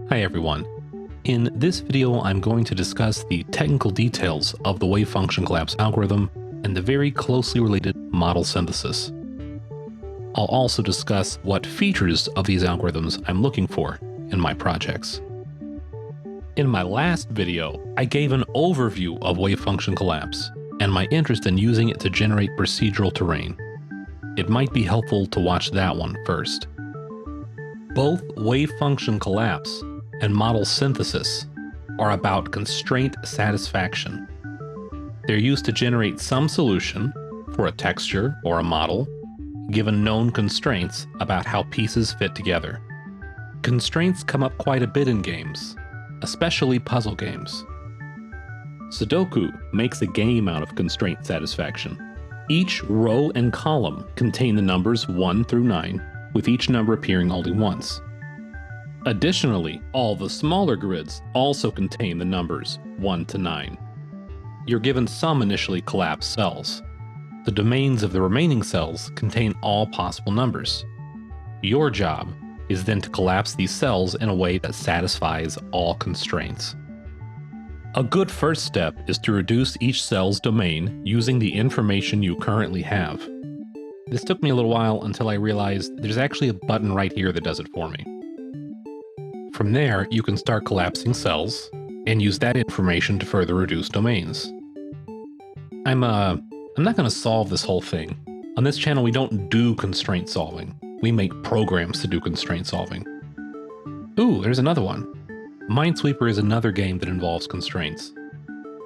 Hi everyone. In this video, I'm going to discuss the technical details of the wave function collapse algorithm and the very closely related model synthesis. I'll also discuss what features of these algorithms I'm looking for in my projects. In my last video, I gave an overview of wave function collapse and my interest in using it to generate procedural terrain. It might be helpful to watch that one first. Both wave function collapse and model synthesis are about constraint satisfaction. They're used to generate some solution for a texture or a model, given known constraints about how pieces fit together. Constraints come up quite a bit in games, especially puzzle games. Sudoku makes a game out of constraint satisfaction. Each row and column contain the numbers 1 through 9, with each number appearing only once. Additionally, all the smaller grids also contain the numbers 1 to 9. You're given some initially collapsed cells. The domains of the remaining cells contain all possible numbers. Your job is then to collapse these cells in a way that satisfies all constraints. A good first step is to reduce each cell's domain using the information you currently have. This took me a little while until I realized there's actually a button right here that does it for me. From there, you can start collapsing cells and use that information to further reduce domains. I'm not going to solve this whole thing. On this channel, we don't do constraint solving. We make programs to do constraint solving. Ooh, there's another one. Minesweeper is another game that involves constraints.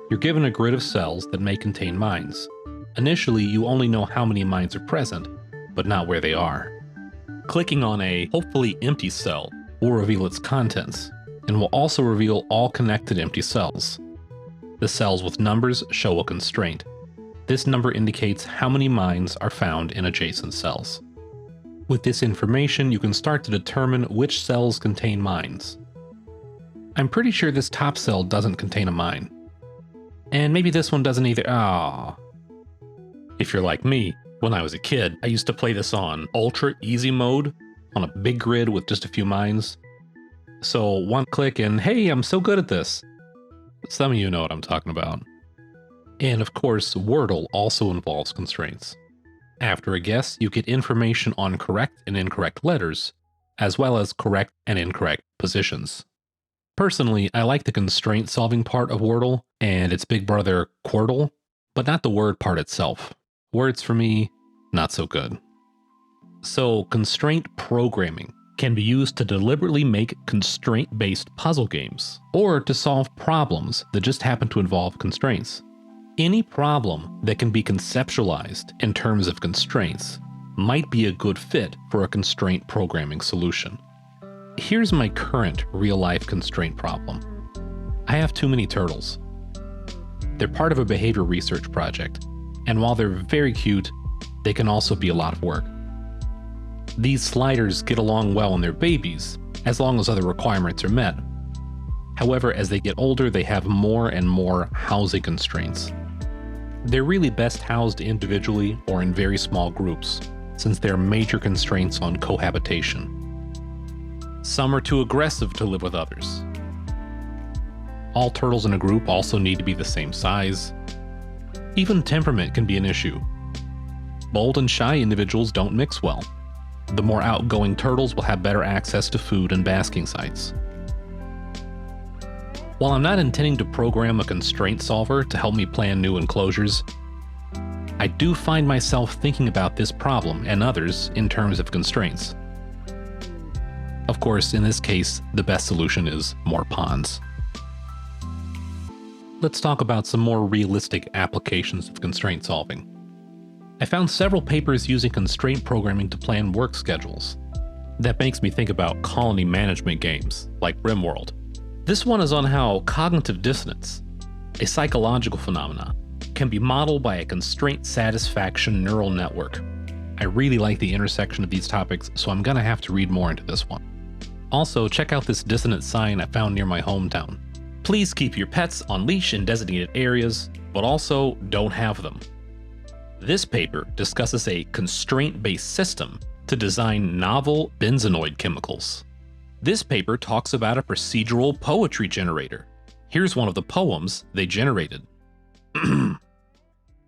You're given a grid of cells that may contain mines. Initially, you only know how many mines are present, but not where they are. Clicking on a hopefully empty cell will reveal its contents, and will also reveal all connected empty cells. The cells with numbers show a constraint. This number indicates how many mines are found in adjacent cells. With this information, you can start to determine which cells contain mines. I'm pretty sure this top cell doesn't contain a mine. And maybe this one doesn't either. Ah. If you're like me, when I was a kid, I used to play this on ultra easy mode, on a big grid with just a few mines. So one click and hey, I'm so good at this. Some of you know what I'm talking about. And of course, Wordle also involves constraints. After a guess, you get information on correct and incorrect letters, as well as correct and incorrect positions. Personally, I like the constraint solving part of Wordle and its big brother Quordle, but not the word part itself. Words for me, not so good. So constraint programming can be used to deliberately make constraint-based puzzle games, or to solve problems that just happen to involve constraints. Any problem that can be conceptualized in terms of constraints might be a good fit for a constraint programming solution. Here's my current real-life constraint problem. I have too many turtles. They're part of a behavior research project, and while they're very cute, they can also be a lot of work. These sliders get along well when they're babies, as long as other requirements are met. However, as they get older, they have more and more housing constraints. They're really best housed individually or in very small groups, since there are major constraints on cohabitation. Some are too aggressive to live with others. All turtles in a group also need to be the same size. Even temperament can be an issue. Bold and shy individuals don't mix well. The more outgoing turtles will have better access to food and basking sites. While I'm not intending to program a constraint solver to help me plan new enclosures, I do find myself thinking about this problem and others in terms of constraints. Of course, in this case, the best solution is more ponds. Let's talk about some more realistic applications of constraint solving. I found several papers using constraint programming to plan work schedules. That makes me think about colony management games, like RimWorld. This one is on how cognitive dissonance, a psychological phenomenon, can be modeled by a constraint satisfaction neural network. I really like the intersection of these topics, so I'm gonna have to read more into this one. Also, check out this dissonance sign I found near my hometown. Please keep your pets on leash in designated areas, but also don't have them. This paper discusses a constraint-based system to design novel benzenoid chemicals. This paper talks about a procedural poetry generator. Here's one of the poems they generated.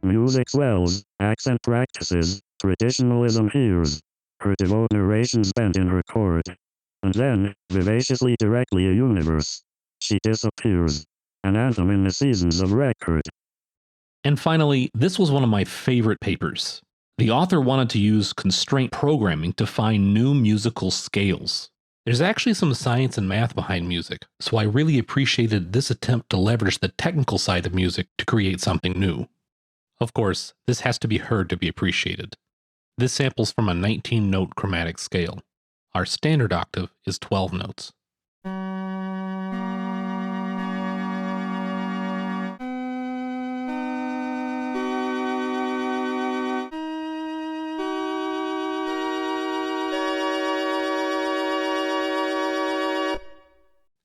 Music swells, accent practices, traditionalism hears. Her devout narrations bent in her chord. And then, vivaciously directly a universe. She disappears. An anthem in the seasons of record. And finally, this was one of my favorite papers. The author wanted to use constraint programming to find new musical scales. There's actually some science and math behind music, so I really appreciated this attempt to leverage the technical side of music to create something new. Of course, this has to be heard to be appreciated. This samples from a 19-note chromatic scale. Our standard octave is 12 notes.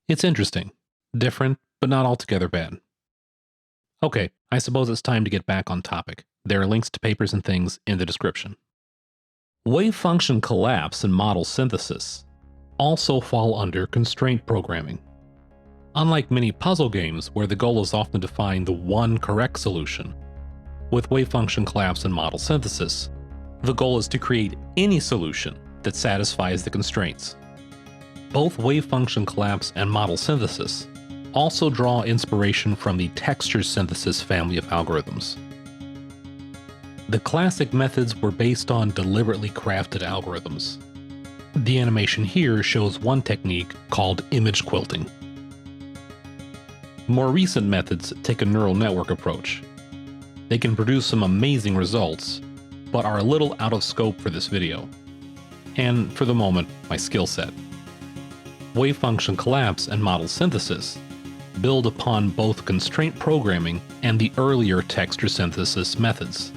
It's interesting, different, but not altogether bad. Okay, I suppose it's time to get back on topic. There are links to papers and things in the description. Wave function collapse and model synthesis also fall under constraint programming. Unlike many puzzle games where the goal is often to find the one correct solution, with wave function collapse and model synthesis, the goal is to create any solution that satisfies the constraints. Both wave function collapse and model synthesis also draw inspiration from the texture synthesis family of algorithms. The classic methods were based on deliberately crafted algorithms. The animation here shows one technique called image quilting. More recent methods take a neural network approach. They can produce some amazing results, but are a little out of scope for this video, and for the moment, my skill set. Wave function collapse and model synthesis build upon both constraint programming and the earlier texture synthesis methods.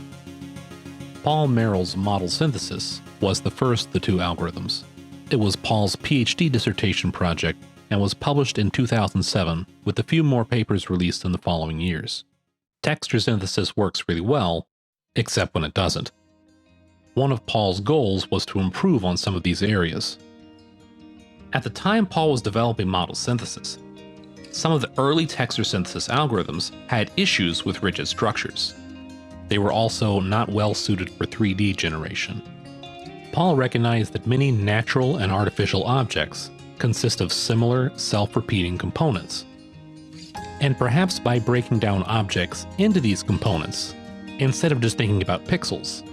Paul Merrill's model synthesis was the first of the two algorithms. It was Paul's PhD dissertation project and was published in 2007 with a few more papers released in the following years. Texture synthesis works really well, except when it doesn't. One of Paul's goals was to improve on some of these areas. At the time Paul was developing model synthesis, some of the early texture synthesis algorithms had issues with rigid structures. They were also not well suited for 3D generation. Paul recognized that many natural and artificial objects consist of similar, self-repeating components. And perhaps by breaking down objects into these components, instead of just thinking about pixels,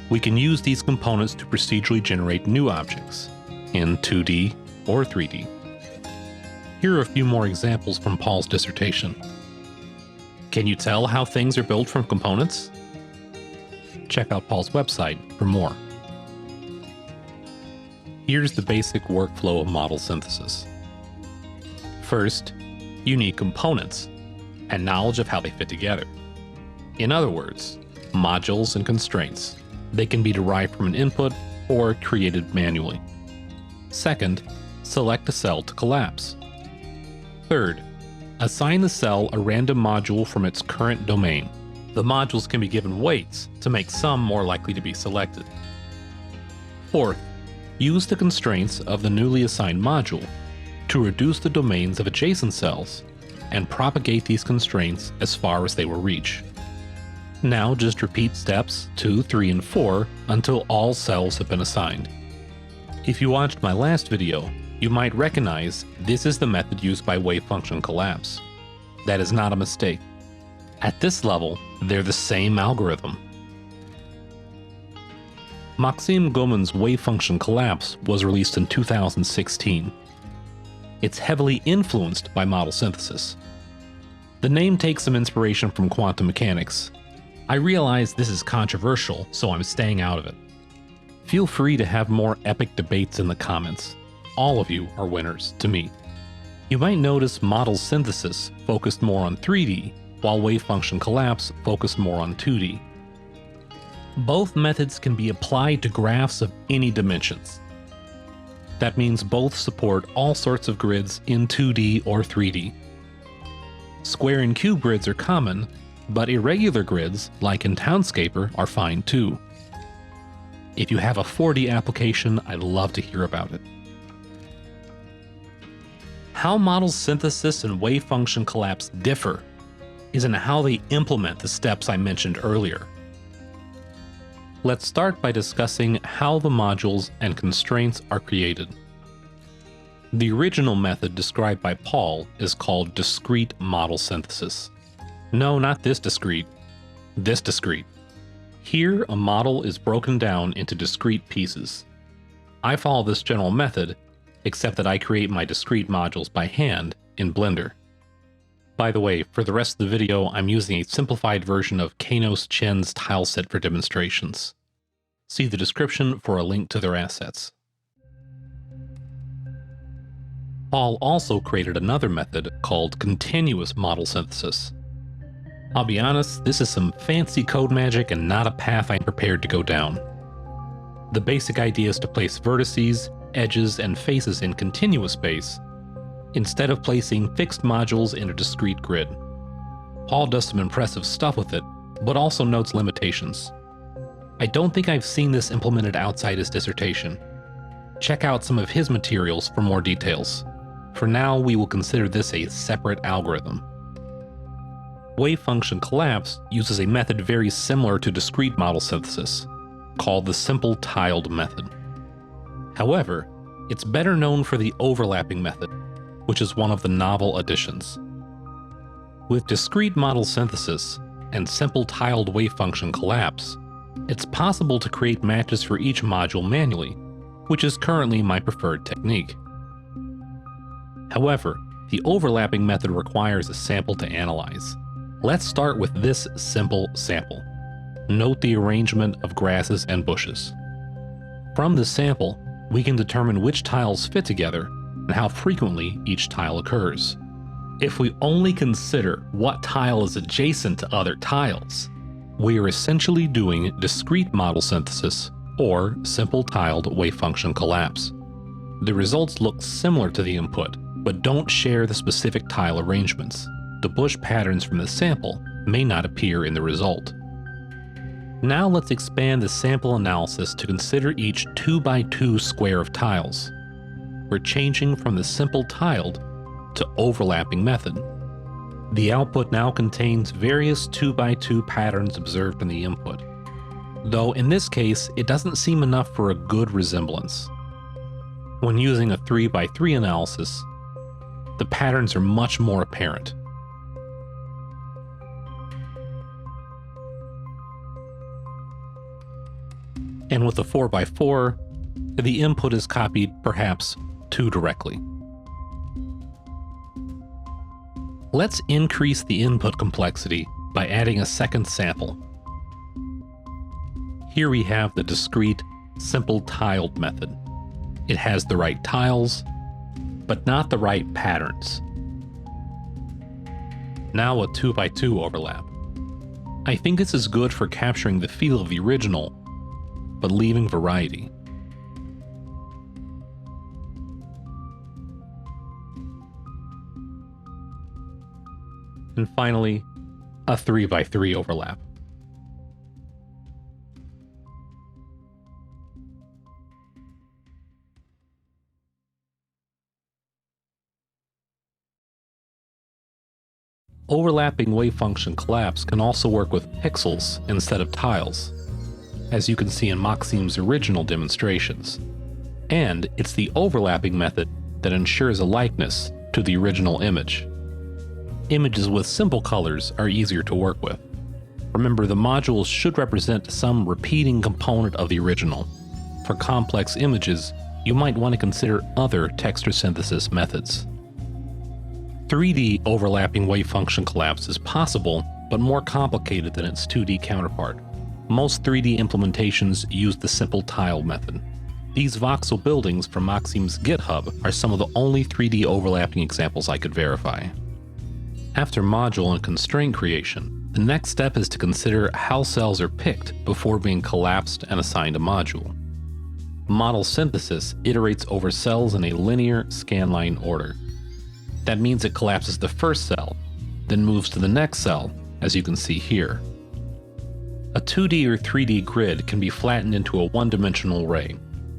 we can use these components to procedurally generate new objects in 2D or 3D. Here are a few more examples from Paul's dissertation. Can you tell how things are built from components? Check out Paul's website for more. Here's the basic workflow of model synthesis. First, you need components and knowledge of how they fit together. In other words, modules and constraints. They can be derived from an input or created manually. Second, select a cell to collapse. Third, assign the cell a random module from its current domain. The modules can be given weights to make some more likely to be selected. Fourth, use the constraints of the newly assigned module to reduce the domains of adjacent cells and propagate these constraints as far as they will reach. Now just repeat steps 2, 3, and 4 until all cells have been assigned. If you watched my last video, you might recognize this is the method used by wave function collapse. That is not a mistake. At this level, they're the same algorithm. Maxime Goemon's wave function collapse was released in 2016. It's heavily influenced by model synthesis. The name takes some inspiration from quantum mechanics. I realize this is controversial, so I'm staying out of it. Feel free to have more epic debates in the comments. All of you are winners to me. You might notice model synthesis focused more on 3D, while wave function collapse focused more on 2D. Both methods can be applied to graphs of any dimensions. That means both support all sorts of grids in 2D or 3D. Square and cube grids are common, but irregular grids, like in Townscaper, are fine too. If you have a 4D application, I'd love to hear about it. How model synthesis and wave function collapse differ is in how they implement the steps I mentioned earlier. Let's start by discussing how the modules and constraints are created. The original method described by Paul is called discrete model synthesis. No, not this discrete. This discrete. Here, a model is broken down into discrete pieces. I follow this general method, except that I create my discrete modules by hand in Blender. By the way, for the rest of the video, I'm using a simplified version of Kanos Chen's tileset for demonstrations. See the description for a link to their assets. Paul also created another method called continuous model synthesis. I'll be honest, this is some fancy code magic and not a path I'm prepared to go down. The basic idea is to place vertices, edges, and faces in continuous space, instead of placing fixed modules in a discrete grid. Paul does some impressive stuff with it, but also notes limitations. I don't think I've seen this implemented outside his dissertation. Check out some of his materials for more details. For now, we will consider this a separate algorithm. Wave function collapse uses a method very similar to discrete model synthesis, called the simple tiled method. However, it's better known for the overlapping method, which is one of the novel additions. With discrete model synthesis and simple tiled wave function collapse, it's possible to create matches for each module manually, which is currently my preferred technique. However, the overlapping method requires a sample to analyze. Let's start with this simple sample. Note the arrangement of grasses and bushes. From this sample, we can determine which tiles fit together and how frequently each tile occurs. If we only consider what tile is adjacent to other tiles, we are essentially doing discrete model synthesis or simple tiled wave function collapse. The results look similar to the input, but don't share the specific tile arrangements. The bush patterns from the sample may not appear in the result. Now let's expand the sample analysis to consider each 2x2 square of tiles. We're changing from the simple tiled to overlapping method. The output now contains various 2x2 patterns observed in the input, though in this case it doesn't seem enough for a good resemblance. When using a 3x3 analysis, the patterns are much more apparent. And with a 4x4, the input is copied perhaps too directly. Let's increase the input complexity by adding a second sample. Here we have the discrete, simple tiled method. It has the right tiles, but not the right patterns. Now a 2x2 overlap. I think this is good for capturing the feel of the original, but leaving variety. And finally, a 3x3 overlap. Overlapping wave function collapse can also work with pixels instead of tiles, as you can see in Maxim's original demonstrations. And it's the overlapping method that ensures a likeness to the original image. Images with simple colors are easier to work with. Remember, the modules should represent some repeating component of the original. For complex images, you might want to consider other texture synthesis methods. 3D overlapping wave function collapse is possible, but more complicated than its 2D counterpart. Most 3D implementations use the simple tile method. These voxel buildings from Maxim's GitHub are some of the only 3D overlapping examples I could verify. After module and constraint creation, the next step is to consider how cells are picked before being collapsed and assigned a module. Model synthesis iterates over cells in a linear scanline order. That means it collapses the first cell, then moves to the next cell, as you can see here. A 2D or 3D grid can be flattened into a one-dimensional array,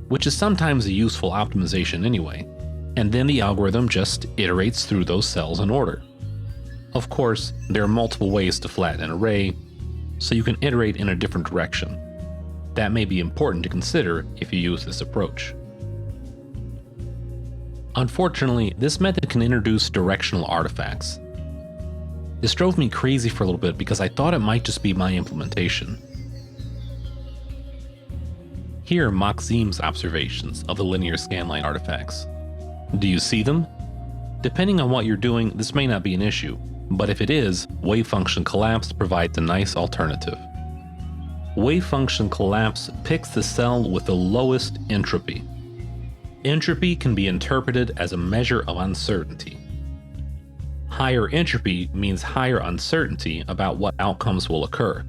which is sometimes a useful optimization anyway, and then the algorithm just iterates through those cells in order. Of course, there are multiple ways to flatten an array, so you can iterate in a different direction. That may be important to consider if you use this approach. Unfortunately, this method can introduce directional artifacts. This drove me crazy for a little bit because I thought it might just be my implementation. Here are Maxim's observations of the linear scanline artifacts. Do you see them? Depending on what you're doing, this may not be an issue, but if it is, wave function collapse provides a nice alternative. Wave function collapse picks the cell with the lowest entropy. Entropy can be interpreted as a measure of uncertainty. Higher entropy means higher uncertainty about what outcomes will occur.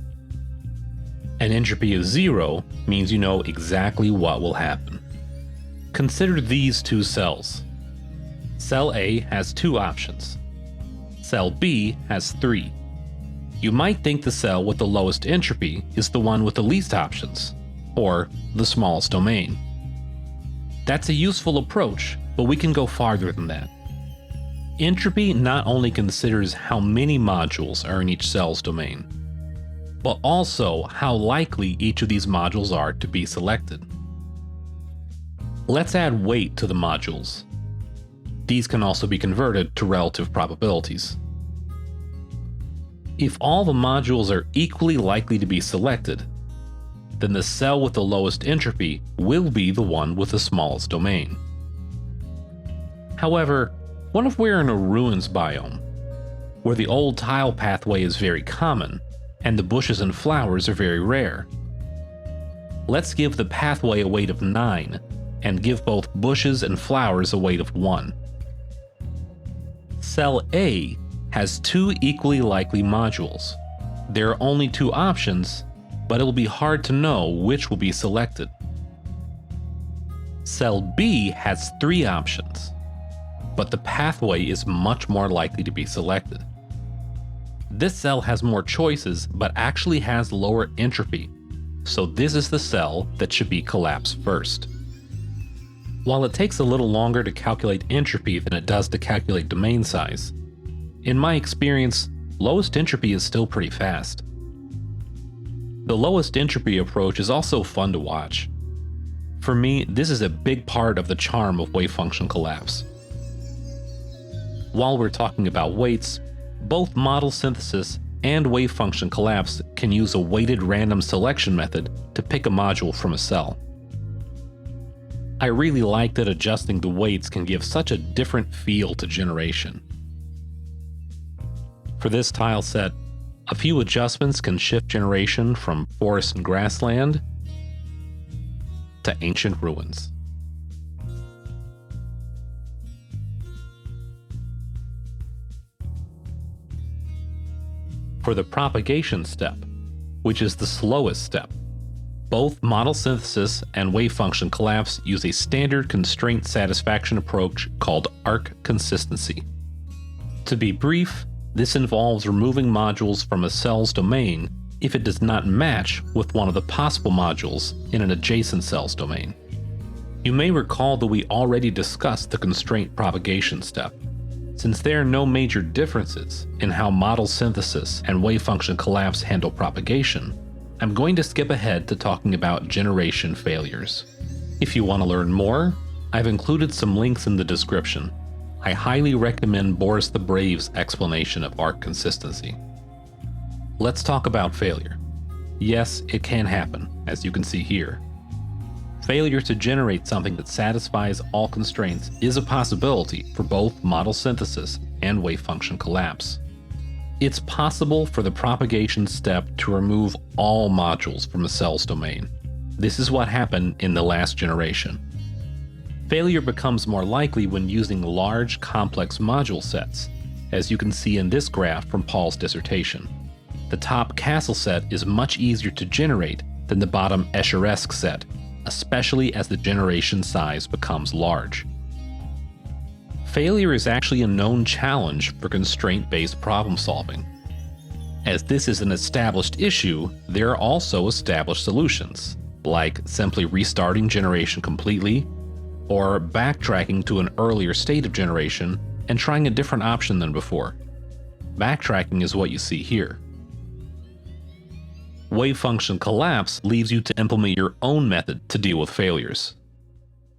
An entropy of 0 means you know exactly what will happen. Consider these two cells. Cell A has 2 options. Cell B has 3. You might think the cell with the lowest entropy is the one with the least options, or the smallest domain. That's a useful approach, but we can go farther than that. Entropy not only considers how many modules are in each cell's domain, but also how likely each of these modules are to be selected. Let's add weight to the modules. These can also be converted to relative probabilities. If all the modules are equally likely to be selected, then the cell with the lowest entropy will be the one with the smallest domain. However, what if we're in a ruins biome, where the old tile pathway is very common, and the bushes and flowers are very rare? Let's give the pathway a weight of 9, and give both bushes and flowers a weight of 1. Cell A has 2 equally likely modules. There are only 2 options, but it will be hard to know which will be selected. Cell B has 3 options, but the pathway is much more likely to be selected. This cell has more choices, but actually has lower entropy, so this is the cell that should be collapsed first. While it takes a little longer to calculate entropy than it does to calculate domain size, in my experience, lowest entropy is still pretty fast. The lowest entropy approach is also fun to watch. For me, this is a big part of the charm of wave function collapse. While we're talking about weights, both model synthesis and wave function collapse can use a weighted random selection method to pick a module from a cell. I really like that adjusting the weights can give such a different feel to generation. For this tile set, a few adjustments can shift generation from forest and grassland to ancient ruins. For the propagation step, which is the slowest step, both model synthesis and wave function collapse use a standard constraint satisfaction approach called arc consistency. To be brief, this involves removing modules from a cell's domain if it does not match with one of the possible modules in an adjacent cell's domain. You may recall that we already discussed the constraint propagation step. Since there are no major differences in how model synthesis and wave function collapse handle propagation, I'm going to skip ahead to talking about generation failures. If you want to learn more, I've included some links in the description. I highly recommend Boris the Brave's explanation of arc consistency. Let's talk about failure. Yes, it can happen, as you can see here. Failure to generate something that satisfies all constraints is a possibility for both model synthesis and wave function collapse. It's possible for the propagation step to remove all modules from a cell's domain. This is what happened in the last generation. Failure becomes more likely when using large, complex module sets, as you can see in this graph from Paul's dissertation. The top castle set is much easier to generate than the bottom Escheresque set, especially as the generation size becomes large. Failure is actually a known challenge for constraint-based problem solving. As this is an established issue, there are also established solutions, like simply restarting generation completely, or backtracking to an earlier state of generation and trying a different option than before. Backtracking is what you see here. Wave function collapse leaves you to implement your own method to deal with failures.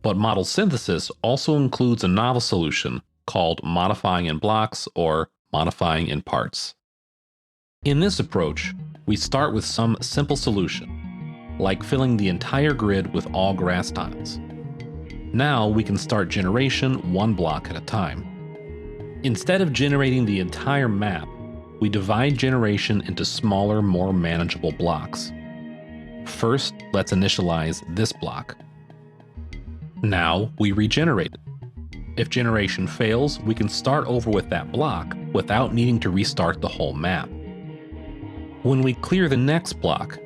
But model synthesis also includes a novel solution called modifying in blocks or modifying in parts. In this approach, we start with some simple solution, like filling the entire grid with all grass tiles. Now we can start generation one block at a time. Instead of generating the entire map, we divide generation into smaller, more manageable blocks. First, let's initialize this block. Now we regenerate it. If generation fails, we can start over with that block without needing to restart the whole map. When we clear the next block,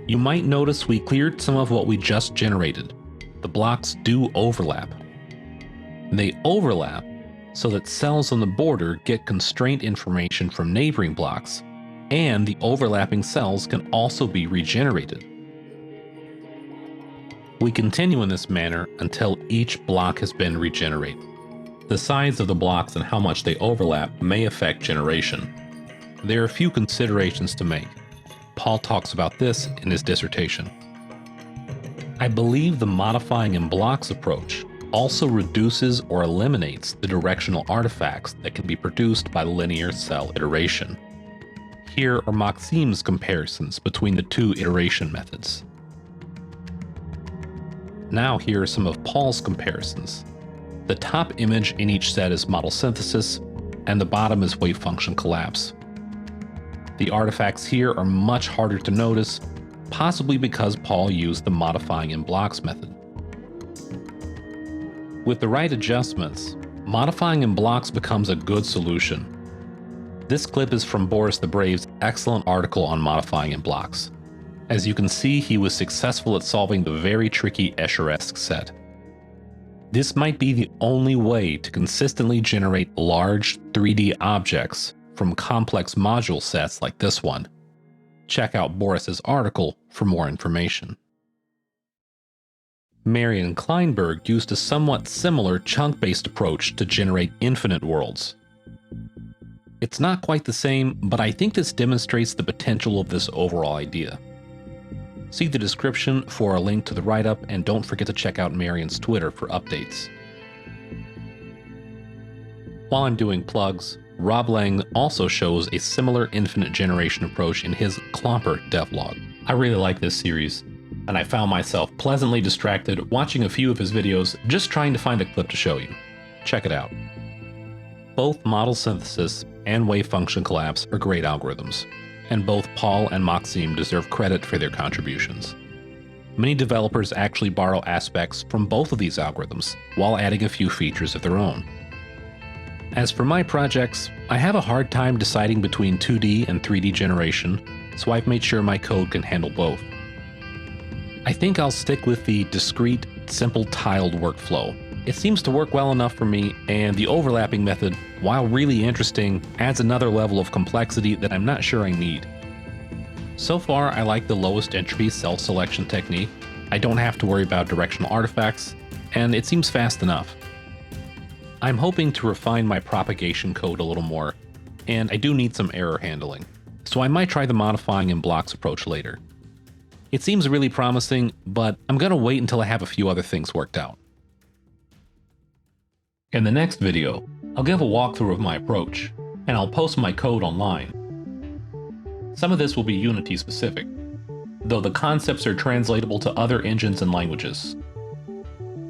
you might notice we cleared some of what we just generated. The blocks do overlap. They overlap so that cells on the border get constraint information from neighboring blocks, and the overlapping cells can also be regenerated. We continue in this manner until each block has been regenerated. The size of the blocks and how much they overlap may affect generation. There are a few considerations to make. Paul talks about this in his dissertation. I believe the modifying in blocks approach also reduces or eliminates the directional artifacts that can be produced by linear cell iteration. Here are Maxim's comparisons between the two iteration methods. Now here are some of Paul's comparisons. The top image in each set is model synthesis, and the bottom is wave function collapse. The artifacts here are much harder to notice, possibly because Paul used the modifying in blocks method. With the right adjustments, modifying in blocks becomes a good solution. This clip is from Boris the Brave's excellent article on modifying in blocks. As you can see, he was successful at solving the very tricky Escher-esque set. This might be the only way to consistently generate large 3D objects from complex module sets like this one. Check out Boris's article for more information. Marian Kleinberg used a somewhat similar chunk-based approach to generate infinite worlds. It's not quite the same, but I think this demonstrates the potential of this overall idea. See the description for a link to the write-up, and don't forget to check out Marian's Twitter for updates. While I'm doing plugs, Rob Lang also shows a similar infinite generation approach in his Clomper devlog. I really like this series, and I found myself pleasantly distracted watching a few of his videos just trying to find a clip to show you. Check it out. Both model synthesis and wave function collapse are great algorithms, and both Paul and Maxim deserve credit for their contributions. Many developers actually borrow aspects from both of these algorithms while adding a few features of their own. As for my projects, I have a hard time deciding between 2D and 3D generation, so I've made sure my code can handle both. I think I'll stick with the discrete, simple tiled workflow. It seems to work well enough for me, and the overlapping method, while really interesting, adds another level of complexity that I'm not sure I need. So far, I like the lowest entropy cell selection technique. I don't have to worry about directional artifacts, and it seems fast enough. I'm hoping to refine my propagation code a little more, and I do need some error handling, so I might try the modifying in blocks approach later. It seems really promising, but I'm gonna wait until I have a few other things worked out. In the next video, I'll give a walkthrough of my approach, and I'll post my code online. Some of this will be Unity specific, though the concepts are translatable to other engines and languages.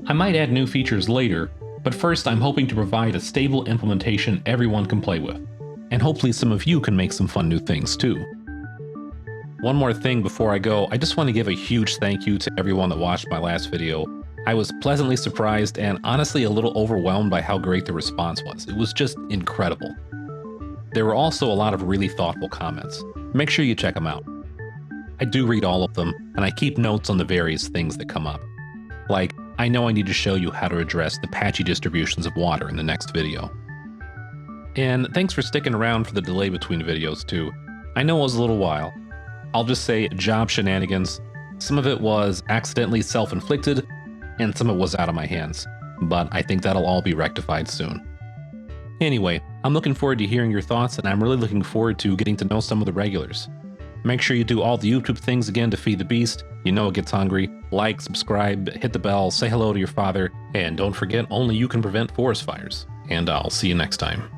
I might add new features later, but first I'm hoping to provide a stable implementation everyone can play with, and hopefully some of you can make some fun new things too. One more thing before I go, I just want to give a huge thank you to everyone that watched my last video. I was pleasantly surprised and honestly a little overwhelmed by how great the response was. It was just incredible. There were also a lot of really thoughtful comments. Make sure you check them out. I do read all of them, and I keep notes on the various things that come up. Like, I know I need to show you how to address the patchy distributions of water in the next video. And thanks for sticking around for the delay between videos too. I know it was a little while. I'll just say job shenanigans. Some of it was accidentally self-inflicted, and some of it was out of my hands. but I think that'll all be rectified soon. Anyway, I'm looking forward to hearing your thoughts, and I'm really looking forward to getting to know some of the regulars. Make sure you do all the YouTube things again to feed the beast. You know it gets hungry. Like, subscribe, hit the bell, say hello to your father, and don't forget, only you can prevent forest fires. And I'll see you next time.